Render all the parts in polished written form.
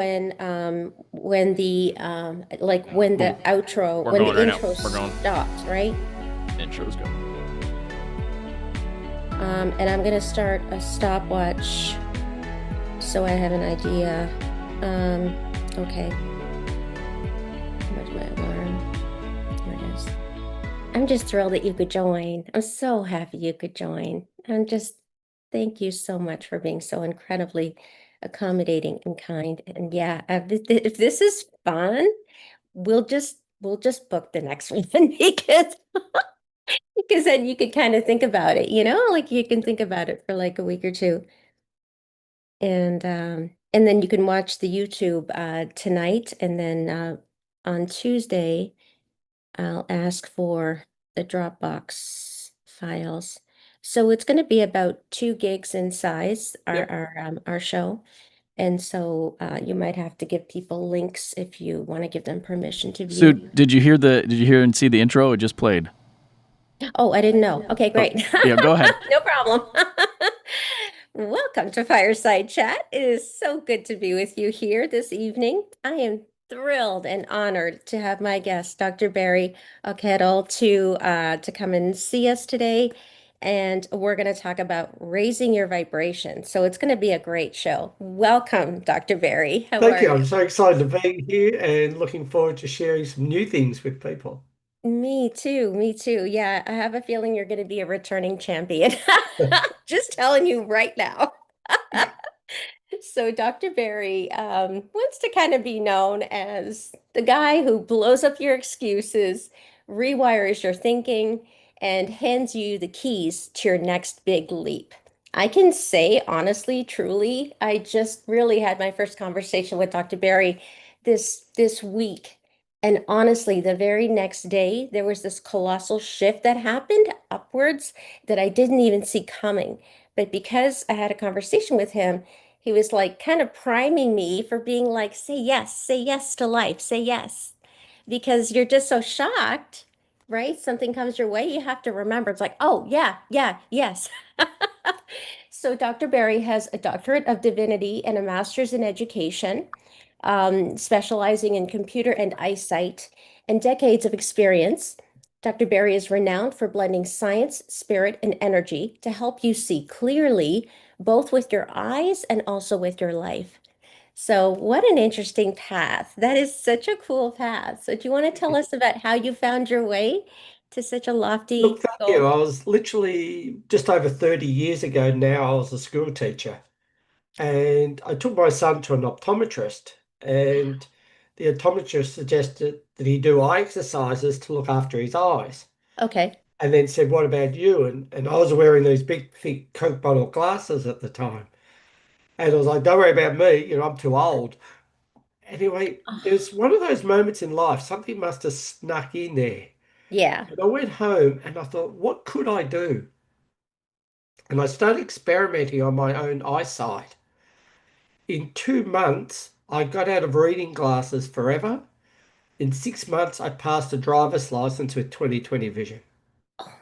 when the like when We're, the outro we're when the going right now. intro We're going. stops, right? Intro's go. And I'm gonna start a stopwatch so I have an idea. Okay. Where's my alarm? Here it is. I'm just thrilled that you could join. I'm so happy you could join. Thank you so much for being so incredibly accommodating and kind. And yeah, if this is fun, we'll just book the next one because then you could kind of think about it, like you can think about it for like a week or two. And then you can watch the YouTube tonight, and then on Tuesday I'll ask for the Dropbox files. So it's going to be about 2 gigs in size, Yep. our show. And so you might have to give people links if you want to give them permission to So, view. did you hear and see the intro? It just played. Oh, I didn't know. Okay, Oh, great. yeah. Go ahead. No problem. Welcome to Fireside Chat. It is so good to be with you here this evening. I am thrilled and honored to have my guest, Dr. Barry Auchettl, to come and see us today. And we're going to talk about raising your vibration. So it's going to be a great show. Welcome, Dr. Barry. How Thank are you. you? I'm so excited to be here and looking forward to sharing some new things with people. Me too. Me too. Yeah, I have a feeling you're going to be a returning champion. Just telling you right now. So Dr. Barry wants to kind of be known as the guy who blows up your excuses, rewires your thinking, and hands you the keys to your next big leap. I can say honestly, truly, I just really had my first conversation with Dr. Barry this week. And honestly, the very next day, there was this colossal shift that happened upwards that I didn't even see coming. But because I had a conversation with him, he was like kind of priming me for being like, say yes to life, say yes. Because you're just so shocked, right? Something comes your way, you have to remember. It's like, oh, yeah, yeah, yes. So Dr. Barry has a doctorate of divinity and a master's in education, specializing in computer and eyesight, and decades of experience. Dr. Barry is renowned for blending science, spirit, and energy to help you see clearly, both with your eyes and also with your life. So, what an interesting path. That is such a cool path. So, do you want to tell us about how you found your way to such a Look, lofty thank you. goal? I was literally just over 30 years ago now, I was a school teacher and I took my son to an optometrist, and the optometrist suggested that he do eye exercises to look after his eyes. Okay. And then said, "What about you?" And I was wearing these big, thick Coke bottle glasses at the time. And I was like, "Don't worry about me, I'm too old." Anyway, there's one of those moments in life, something must have snuck in there. Yeah. And I went home and I thought, what could I do? And I started experimenting on my own eyesight. In 2 months, I got out of reading glasses forever. In 6 months, I passed a driver's license with 20/20 vision. Oh,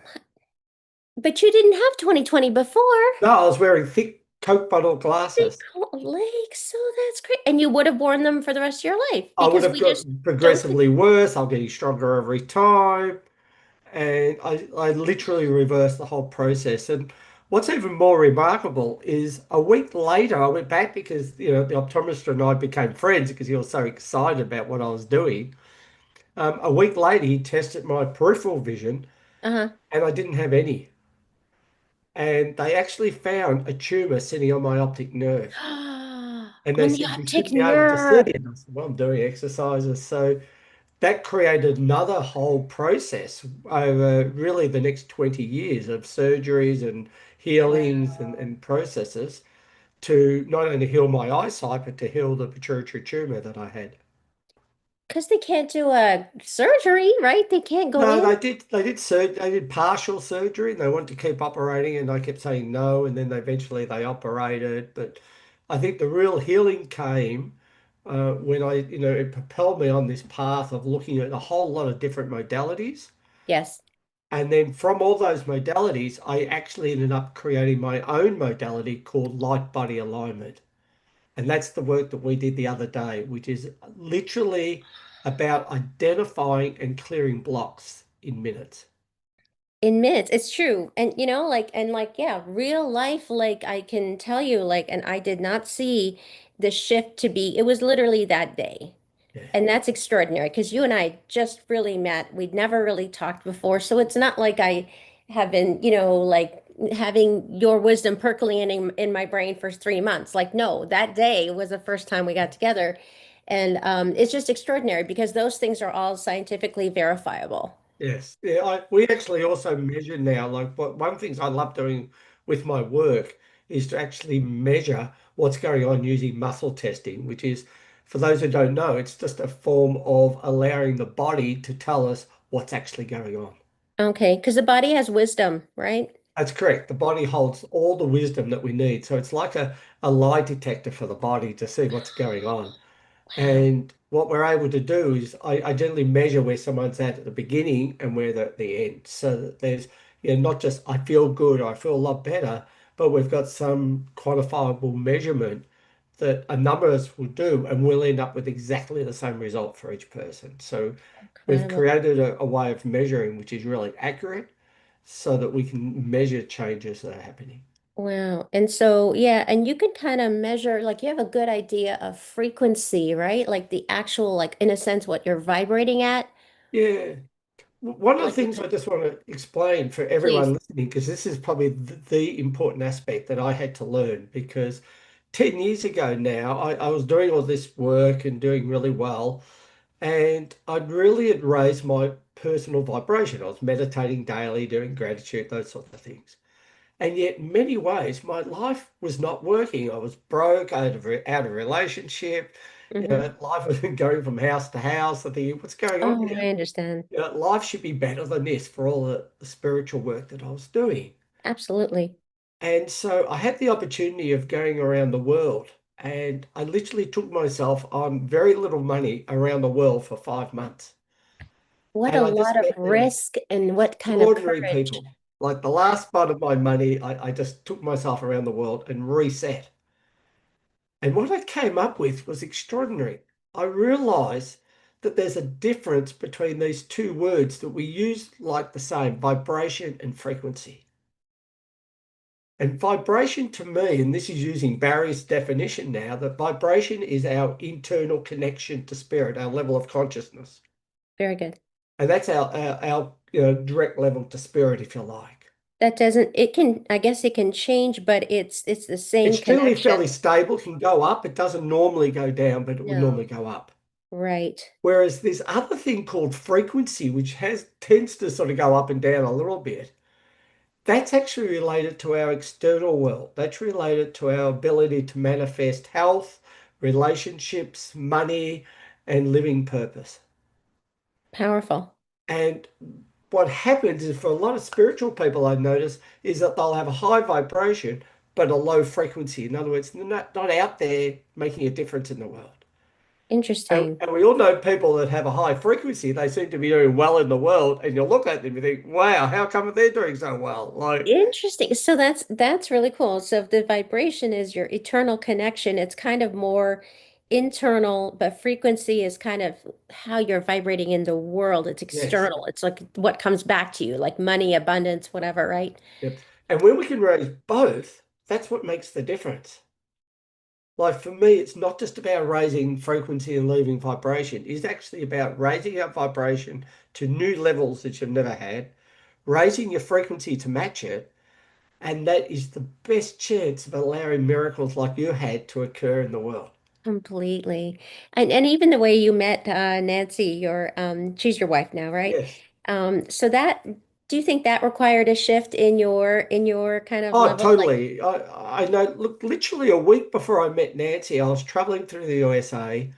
but you didn't have 2020 before. No, I was wearing thick Coke bottle Big glasses. legs. So that's great. And you would have worn them for the rest of your life I would because have we just got don't. progressively worse. I'm getting stronger every time. And I literally reversed the whole process. And what's even more remarkable is a week later, I went back because, the optometrist and I became friends because he was so excited about what I was doing. A week later, he tested my peripheral vision Uh-huh. and I didn't have any. And they actually found a tumor sitting on my optic nerve. And they On the said, you optic should be able to see nerve. it. And I said, well, I'm doing exercises. So that created another whole process over really the next 20 years of surgeries and healings and processes to not only heal my eyesight, but to heal the pituitary tumor that I had. Because they can't do a surgery, right? They can't go No, in. they did partial surgery and they wanted to keep operating and I kept saying no, and then eventually they operated. But I think the real healing came when it propelled me on this path of looking at a whole lot of different modalities. Yes. And then from all those modalities, I actually ended up creating my own modality called light body alignment. And that's the work that we did the other day, which is literally about identifying and clearing blocks in minutes. In minutes, it's true. And yeah, real life, like I can tell you, like, and I did not see the shift to be, it was literally that day. Yeah. And that's extraordinary because you and I just really met. We'd never really talked before. So it's not like I have been, like having your wisdom percolating in my brain for 3 months. Like, no, that day was the first time we got together. And it's just extraordinary because those things are all scientifically verifiable. Yes. Yeah. We actually also measure now. Like, one of the things I love doing with my work is to actually measure what's going on using muscle testing, which is, for those who don't know, it's just a form of allowing the body to tell us what's actually going on. Okay, because the body has wisdom, right? That's correct. The body holds all the wisdom that we need. So it's like a lie detector for the body to see what's going on. Wow. And what we're able to do is I generally measure where someone's at the beginning and where they're at the end. So that there's, not just I feel good or I feel a lot better, but we've got some quantifiable measurement that a number of us will do, and we'll end up with exactly the same result for each person. So we've Incredible. created a way of measuring which is really accurate so that we can measure changes that are happening. Wow. And so, yeah, and you can kind of measure, like, you have a good idea of frequency, right? Like the actual, like, in a sense, what you're vibrating at. Yeah. One of the Like, things I just want to explain for everyone please. listening, because this is probably the important aspect that I had to learn, because 10 years ago now, I was doing all this work and doing really well, and I'd really had raised my personal vibration. I was meditating daily, doing gratitude, those sorts of things. And yet, in many ways, my life was not working. I was broke, out of relationship. Hmm. Life was going from house to house. I think, what's going on Oh, here? I understand. Life should be better than this for all the spiritual work that I was doing. Absolutely. And so I had the opportunity of going around the world, and I literally took myself on very little money around the world for 5 months. What a And I lot just of met the most risk and what kind of extraordinary courage. people. Like the last part of my money, I just took myself around the world and reset. And what I came up with was extraordinary. I realized that there's a difference between these two words that we use like the same, vibration and frequency. And vibration to me, and this is using Barry's definition now, that vibration is our internal connection to spirit, our level of consciousness. Very good. And that's our direct level to spirit, if you like. That doesn't, it can, I guess it can change, but it's the same It's generally fairly connection. stable, it can go up. It doesn't normally go down, but it would No. normally go up. Right. Whereas this other thing called frequency, which tends to sort of go up and down a little bit, that's actually related to our external world. That's related to our ability to manifest health, relationships, money, and living purpose. Powerful. And what happens is, for a lot of spiritual people, I've noticed, is that they'll have a high vibration but a low frequency. In other words, they're not out there making a difference in the world. Interesting. And we all know people that have a high frequency, they seem to be doing well in the world, and you look at them and think, wow, how come they're doing so well? Like, Interesting. So that's really cool. So if the vibration is your eternal connection, it's kind of more internal, but frequency is kind of how you're vibrating in the world. It's yes, external. It's like what comes back to you, like money, abundance, whatever, right? yep. And when we can raise both, that's what makes the difference. Like for me, it's not just about raising frequency and leaving vibration. It's actually about raising our vibration to new levels that you've never had, raising your frequency to match it, and that is the best chance of allowing miracles like you had to occur in the world. Completely. And even the way you met Nancy, your she's your wife now, right? Yes. So that do you think that required a shift in your kind of Oh, level? Like, totally. I know. Look, literally a week before I met Nancy, I was traveling through the USA,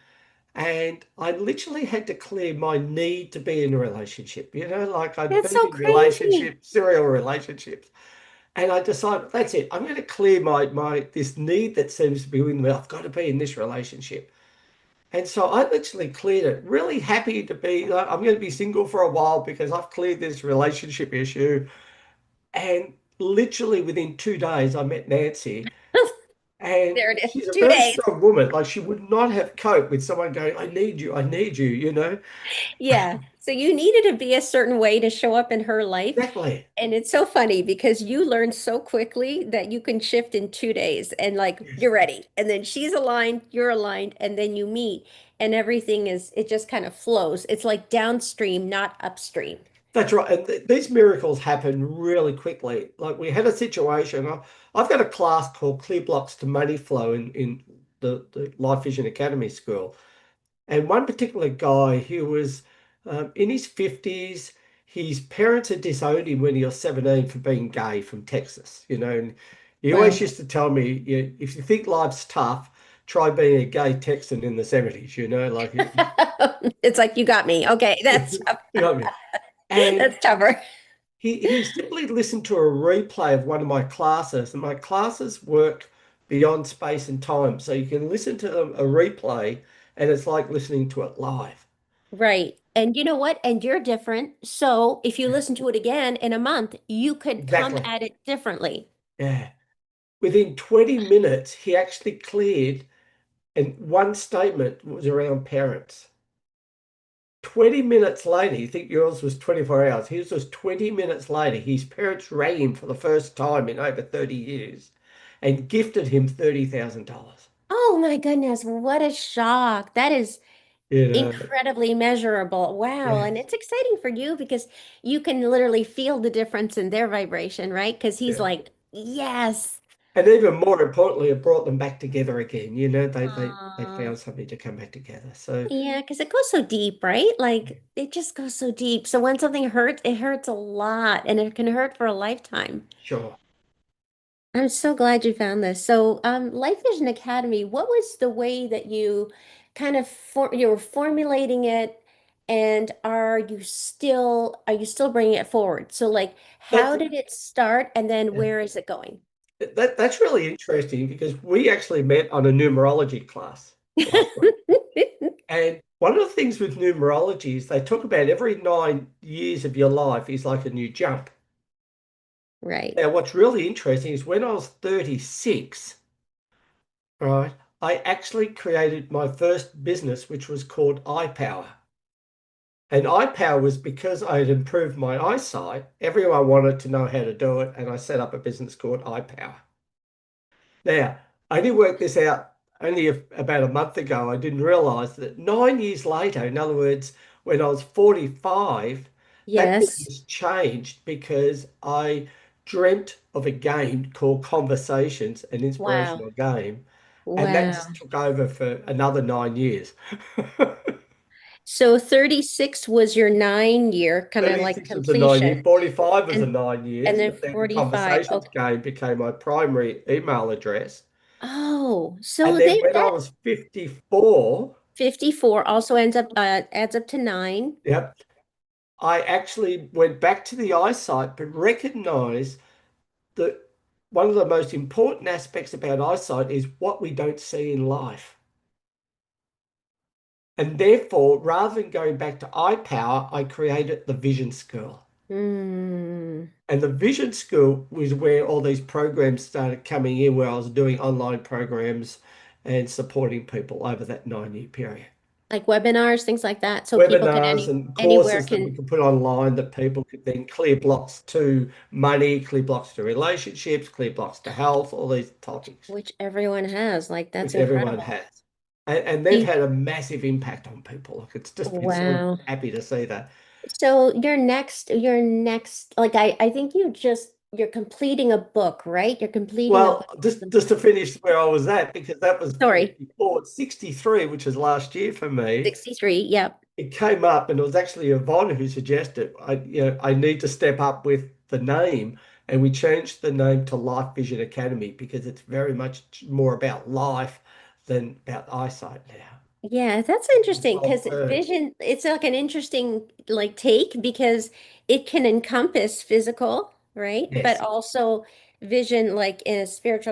and I literally had to clear my need to be in a relationship. Like I'd that's been so in crazy. relationships, serial relationships. And I decided that's it. I'm going to clear my this need that seems to be in me. I've got to be in this relationship. And so I literally cleared it. Really happy to be. I'm going to be single for a while because I've cleared this relationship issue. And literally within 2 days, I met Nancy. And There it is. she's a 2 very days. strong woman. Like she would not have coped with someone going, I need you, you know? Yeah. So you needed to be a certain way to show up in her life. Exactly. And it's so funny because you learn so quickly that you can shift in 2 days and like Yes. you're ready. And then she's aligned, you're aligned, and then you meet and everything it just kind of flows. It's like downstream, not upstream. That's right. And these miracles happen really quickly. Like we had a situation. I've got a class called Clear Blocks to Money Flow in the Life Vision Academy school. And one particular guy, he was in his 50s. His parents had disowned him when he was 17 for being gay from Texas, you know. And he always Wow. used to tell me, if you think life's tough, try being a gay Texan in the 70s, you know, like It's like you got me. Okay, you know what I mean? And that's tougher. he simply listened to a replay of one of my classes, and my classes work beyond space and time. So you can listen to a replay, and it's like listening to it live. Right. And you know what? And you're different. So if you listen to it again in a month, you could come Exactly. at it differently. Yeah. Within 20 minutes, he actually cleared, and one statement was around parents. 20 minutes later, you think yours was 24 hours. His was 20 minutes later. His parents rang him for the first time in over 30 years and gifted him $30,000. Oh my goodness, what a shock. That is You know, incredibly measurable. Wow. And yes, it's exciting for you because you can literally feel the difference in their vibration, right? Because he's yeah. like, yes. And even more importantly, it brought them back together again. You know, they Aw. found something to come back together. So Yeah, because it goes so deep, right? Like it just goes so deep. So when something hurts, it hurts a lot and it can hurt for a lifetime. sure. I'm so glad you found this. So, Life Vision Academy, what was the way that you kind of you were formulating it, and are you still bringing it forward? So, like, That's how did it start, and then yeah. where is it going? That's really interesting because we actually met on a numerology class last week. And one of the things with numerology is they talk about every 9 years of your life is like a new jump. Right. Now, what's really interesting is when I was 36, right, I actually created my first business, which was called iPower. And iPower was because I had improved my eyesight. Everyone wanted to know how to do it, and I set up a business called iPower. Now, I only worked this out only about a month ago. I didn't realize that 9 years later, in other words, when I was 45, that Yes. business changed because I dreamt of a game called Conversations, an Wow. inspirational game, and that Wow. just took over for another 9 years. So 36 was your 9 year kind of like 36 was the 9 year, completion, 45 was the and 9 years, and then but then the 45. Conversations Okay. game became my primary email address. Oh, And so then they when I that was 54, 54 also adds up to 9. yep, I actually went back to the eyesight, but recognized that one of the most important aspects about eyesight is what we don't see in life. And therefore, rather than going back to eye power, I created the Vision School. Mm. And the Vision School was where all these programs started coming in, where I was doing online programs and supporting people over that 9 year period. Like webinars, things like that. So people can Webinars and anywhere courses that we can, could put online that people could then clear blocks to money, clear blocks to relationships, clear blocks to health, all these topics, which everyone has. Like that's which everyone incredible. has. And they've You, had a massive impact on people. Like it's just been so wow. happy to see that. So your next, like I think you're completing a book, right? You're completing a Well, book. just to finish where I was at, because that was Sorry, before 63, which was last year for me. 63. Yep. It came up, and it was actually Yvonne who suggested I need to step up with the name, and we changed the name to Life Vision Academy because it's very much more about life than about eyesight now. Yeah, that's interesting Well, because vision, it's like an interesting like take because it can encompass physical, right? But yes. also vision like in a spiritual